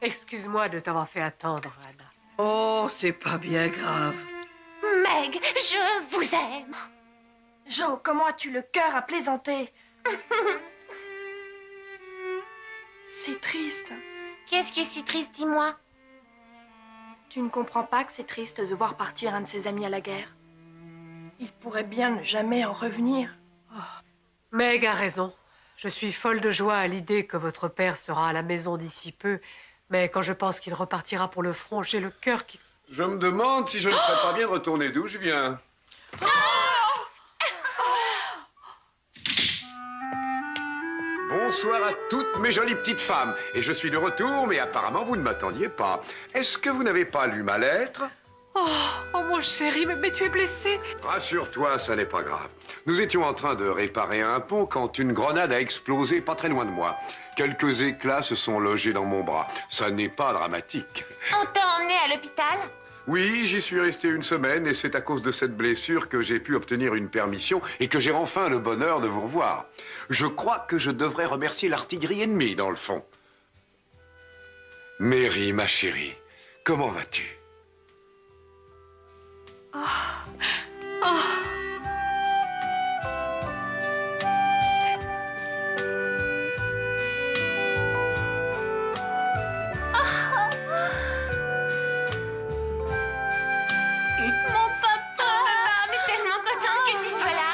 Excuse-moi de t'avoir fait attendre, Anna. Oh, c'est pas bien grave. Meg, je vous aime. Jo, comment as-tu le cœur à plaisanter? C'est triste. Qu'est-ce qui est si triste, dis-moi? Tu ne comprends pas que c'est triste de voir partir un de ses amis à la guerre. Il pourrait bien ne jamais en revenir. Oh. Meg a raison. Je suis folle de joie à l'idée que votre père sera à la maison d'ici peu. Mais quand je pense qu'il repartira pour le front, j'ai le cœur qui... Je me demande si je ne ferais pas bien de retourner d'où je viens. Bonsoir à toutes mes jolies petites femmes. Et je suis de retour, mais apparemment vous ne m'attendiez pas. Est-ce que vous n'avez pas lu ma lettre? Oh, mon chéri, mais tu es blessé. Rassure-toi, ça n'est pas grave. Nous étions en train de réparer un pont quand une grenade a explosé pas très loin de moi. Quelques éclats se sont logés dans mon bras. Ça n'est pas dramatique. On t'a emmené à l'hôpital? Oui, j'y suis resté une semaine et c'est à cause de cette blessure que j'ai pu obtenir une permission et que j'ai enfin le bonheur de vous revoir. Je crois que je devrais remercier l'artillerie ennemie, dans le fond. Mary, ma chérie, comment vas-tu? Mon papa! On est tellement contente que tu sois là.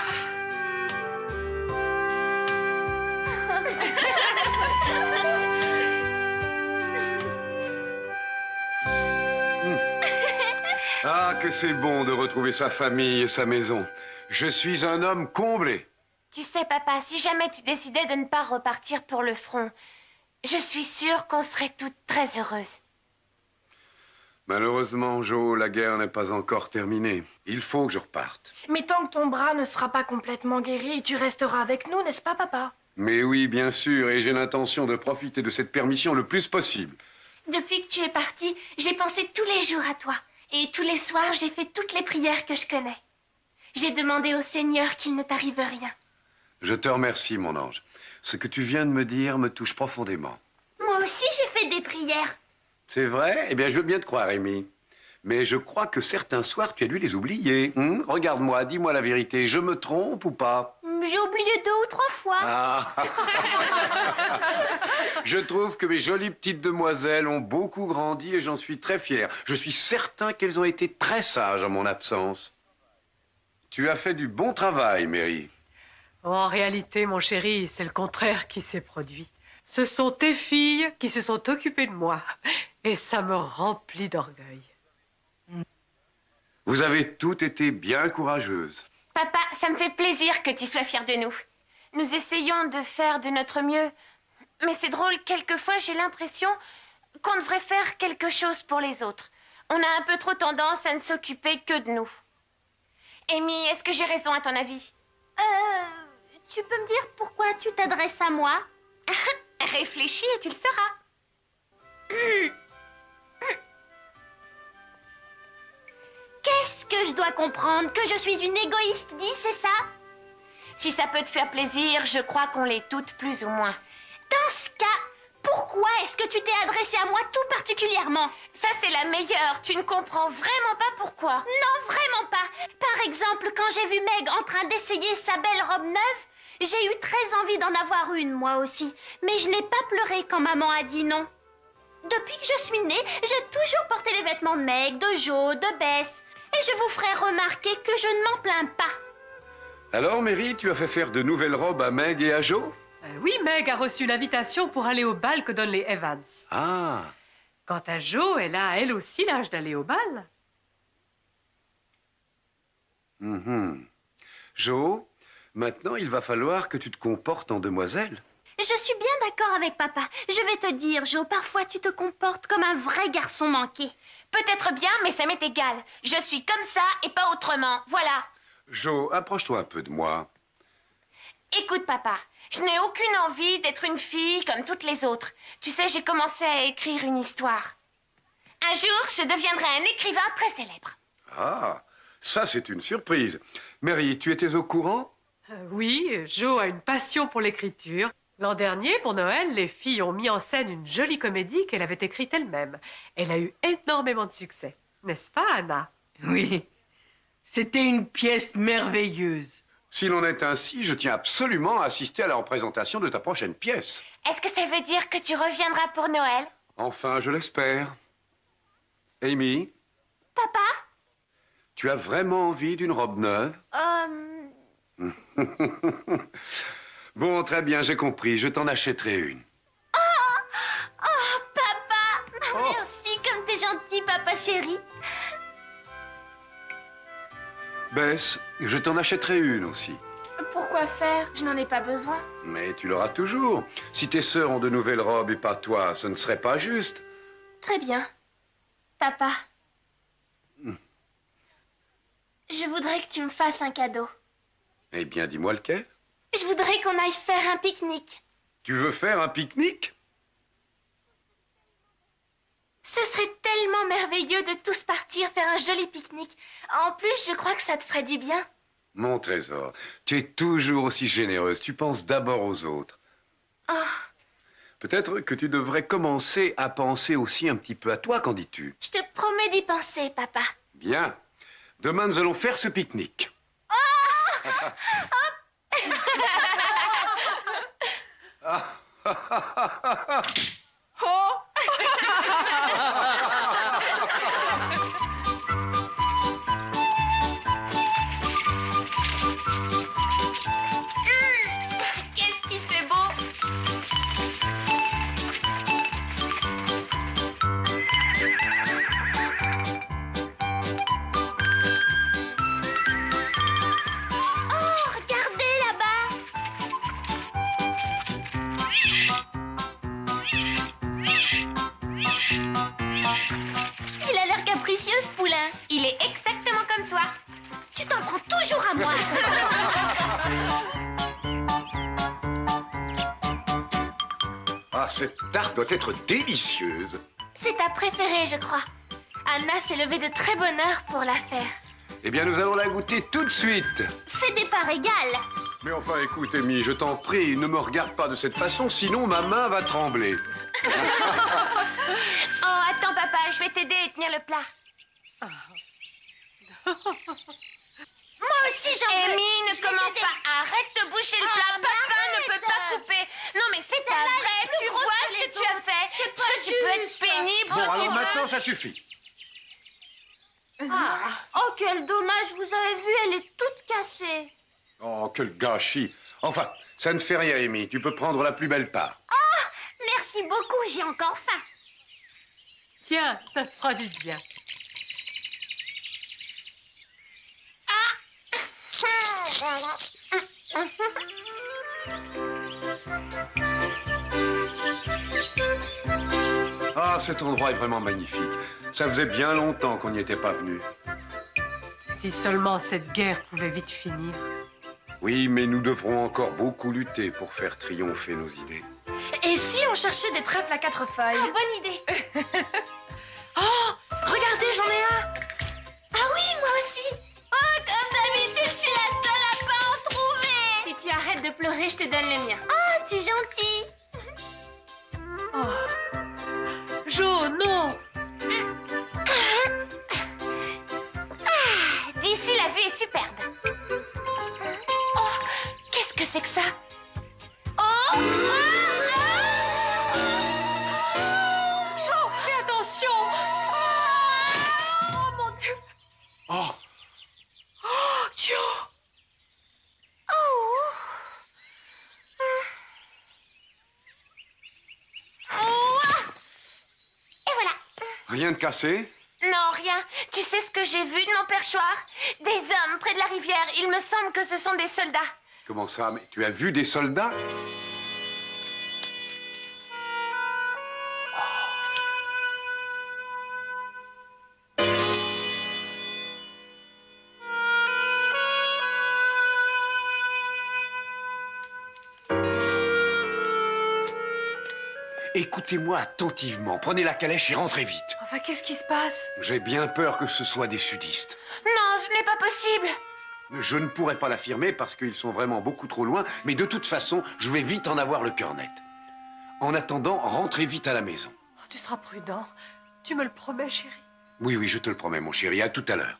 Ah, que c'est bon de retrouver sa famille et sa maison. Je suis un homme comblé. Tu sais, papa, si jamais tu décidais de ne pas repartir pour le front, je suis sûre qu'on serait toutes très heureuses. Malheureusement, Jo, la guerre n'est pas encore terminée. Il faut que je reparte. Mais tant que ton bras ne sera pas complètement guéri, tu resteras avec nous, n'est-ce pas, papa? Mais oui, bien sûr, et j'ai l'intention de profiter de cette permission le plus possible. Depuis que tu es parti, j'ai pensé tous les jours à toi. Et tous les soirs, j'ai fait toutes les prières que je connais. J'ai demandé au Seigneur qu'il ne t'arrive rien. Je te remercie, mon ange. Ce que tu viens de me dire me touche profondément. Moi aussi, j'ai fait des prières. C'est vrai? Eh bien, je veux bien te croire, Amy. Mais je crois que certains soirs, tu as dû les oublier. Regarde-moi, dis-moi la vérité. Je me trompe ou pas? J'ai oublié 2 ou 3 fois. Ah. Je trouve que mes jolies petites demoiselles ont beaucoup grandi et j'en suis très fier. Je suis certain qu'elles ont été très sages en mon absence. Tu as fait du bon travail, Mary. En réalité, mon chéri, c'est le contraire qui s'est produit. Ce sont tes filles qui se sont occupées de moi. Et ça me remplit d'orgueil. Vous avez toutes été bien courageuses. Papa, ça me fait plaisir que tu sois fier de nous. Nous essayons de faire de notre mieux. Mais c'est drôle, quelquefois j'ai l'impression qu'on devrait faire quelque chose pour les autres. On a un peu trop tendance à ne s'occuper que de nous. Amy, est-ce que j'ai raison à ton avis? Tu peux me dire pourquoi tu t'adresses à moi? Réfléchis et tu le sauras. Qu'est-ce que je dois comprendre? Que je suis une égoïste, dis, c'est ça? Si ça peut te faire plaisir, je crois qu'on l'est toutes plus ou moins. Dans ce cas, pourquoi est-ce que tu t'es adressée à moi tout particulièrement? Ça, c'est la meilleure. Tu ne comprends vraiment pas pourquoi. Non, vraiment pas. Par exemple, quand j'ai vu Meg en train d'essayer sa belle robe neuve, j'ai eu très envie d'en avoir une, moi aussi. Mais je n'ai pas pleuré quand maman a dit non. Depuis que je suis née, j'ai toujours porté les vêtements de Meg, de Jo, de Bess. Et je vous ferai remarquer que je ne m'en plains pas. Alors, Mary, tu as fait faire de nouvelles robes à Meg et à Jo? Oui, Meg a reçu l'invitation pour aller au bal que donnent les Evans. Ah. Quant à Jo, elle a elle aussi l'âge d'aller au bal. Jo, maintenant, il va falloir que tu te comportes en demoiselle. Je suis bien d'accord avec papa. Je vais te dire, Jo, parfois tu te comportes comme un vrai garçon manqué. Peut-être bien, mais ça m'est égal. Je suis comme ça et pas autrement. Voilà. Jo, approche-toi un peu de moi. Écoute, papa, je n'ai aucune envie d'être une fille comme toutes les autres. Tu sais, j'ai commencé à écrire une histoire. Un jour, je deviendrai un écrivain très célèbre. Ah, ça c'est une surprise. Mary, tu étais au courant? Oui, Jo a une passion pour l'écriture. L'an dernier, pour Noël, les filles ont mis en scène une jolie comédie qu'elle avait écrite elle-même. Elle a eu énormément de succès. N'est-ce pas, Anna? Oui, c'était une pièce merveilleuse. S'il en est ainsi, je tiens absolument à assister à la représentation de ta prochaine pièce. Est-ce que ça veut dire que tu reviendras pour Noël? Enfin, je l'espère. Amy, Papa? tu as vraiment envie d'une robe neuve? Bon, très bien, j'ai compris. Je t'en achèterai une. Oh, papa! Oh. Merci, comme t'es gentil, papa chéri. Bess, je t'en achèterai une aussi. Pourquoi faire? Je n'en ai pas besoin. Mais tu l'auras toujours. Si tes sœurs ont de nouvelles robes et pas toi, ce ne serait pas juste. Très bien. Papa. Je voudrais que tu me fasses un cadeau. Eh bien, dis-moi lequel. Je voudrais qu'on aille faire un pique-nique. Tu veux faire un pique-nique? Ce serait tellement merveilleux de tous partir faire un joli pique-nique. En plus, je crois que ça te ferait du bien. Mon trésor, tu es toujours aussi généreuse. Tu penses d'abord aux autres. Oh, Peut-être que tu devrais commencer à penser aussi un petit peu à toi, qu'en dis-tu? je te promets d'y penser, papa. Bien. Demain, nous allons faire ce pique-nique. Qu'est-ce qui fait beau? Oh, regardez là-bas. Il a l'air capricieux, ce poulain. Il est exactement comme toi. Tu t'en prends toujours à moi. Ah, cette tarte doit être délicieuse. C'est ta préférée, je crois. Anna s'est levée de très bonne heure pour la faire. Eh bien, nous allons la goûter tout de suite. Fais des parts égales. Mais enfin, écoute, Amy, je t'en prie, ne me regarde pas de cette façon, sinon ma main va trembler. Oh, attends, papa, je vais t'aider à tenir le plat. Moi aussi, j'en veux. Amy, ne Je vais commence t'aider. pas. Arrête de boucher le Ah, plat. mais Papa ne arrête. peut pas couper. Non, mais c'est Ça pas va, vrai. elle est plus Tu grosse vois que ce les que tu as autres. fait. C'est Est-ce pas que tu peux être juste. pénible Bon, quand tu alors veux? maintenant, ça suffit. Ah. Oh, quel dommage, vous avez vu, elle est toute cassée. Oh, quel gâchis. Enfin, ça ne fait rien, Amy. Tu peux prendre la plus belle part. Merci beaucoup, j'ai encore faim. Tiens, ça te fera du bien. Ah, cet endroit est vraiment magnifique. Ça faisait bien longtemps qu'on n'y était pas venu. Si seulement cette guerre pouvait vite finir. Oui, mais nous devrons encore beaucoup lutter pour faire triompher nos idées. Et si on cherchait des trèfles à 4 feuilles? Oh, bonne idée. Oh, regardez, j'en ai un. Ah oui, moi aussi. Oh, comme d'habitude, je suis la seule à pas en trouver. Si tu arrêtes de pleurer, je te donne le mien. Oh, t'es gentil. Oh. Jo, non! D'ici, la vue est superbe. Oh, qu'est-ce que c'est que ça? Oh, Jo, fais attention! Oh mon Dieu! Oh, Jo! Et voilà. rien de cassé? Non, rien. Tu sais ce que j'ai vu de mon perchoir? Des hommes près de la rivière. Il me semble que ce sont des soldats. Comment ça? Mais tu as vu des soldats? Écoutez-moi attentivement. Prenez la calèche et rentrez vite. Enfin, qu'est-ce qui se passe? J'ai bien peur que ce soit des sudistes. Non, ce n'est pas possible. Je ne pourrais pas l'affirmer parce qu'ils sont vraiment beaucoup trop loin, mais de toute façon, je vais vite en avoir le cœur net. En attendant, rentrez vite à la maison. Oh, tu seras prudent. Tu me le promets, chérie? Oui, oui, je te le promets, mon chéri. À tout à l'heure.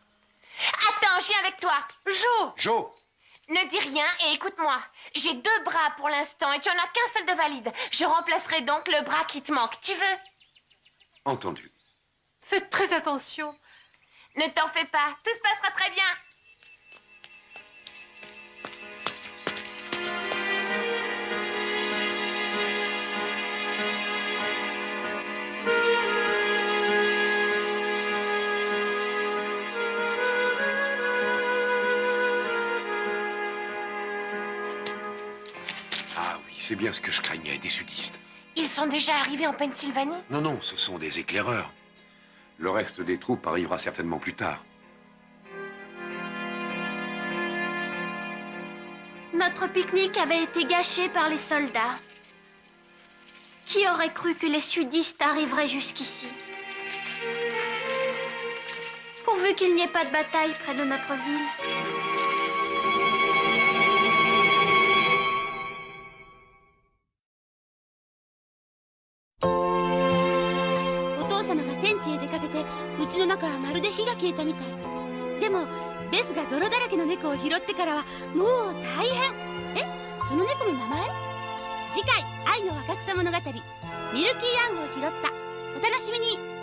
Attends, je viens avec toi. Jo! Jo! Ne dis rien et écoute-moi. J'ai 2 bras pour l'instant et tu en as qu'un seul de valide. Je remplacerai donc le bras qui te manque. Tu veux? Entendu. Faites très attention. Ne t'en fais pas. Tout se passera très bien. Ah oui, c'est bien ce que je craignais, des sudistes. Ils sont déjà arrivés en Pennsylvanie? Non, non, ce sont des éclaireurs. Le reste des troupes arrivera certainement plus tard. Notre pique-nique avait été gâché par les soldats. Qui aurait cru que les sudistes arriveraient jusqu'ici? Pourvu qu'il n'y ait pas de bataille près de notre ville.次回愛の若草物語ミルキーアンを拾ったお楽しみに。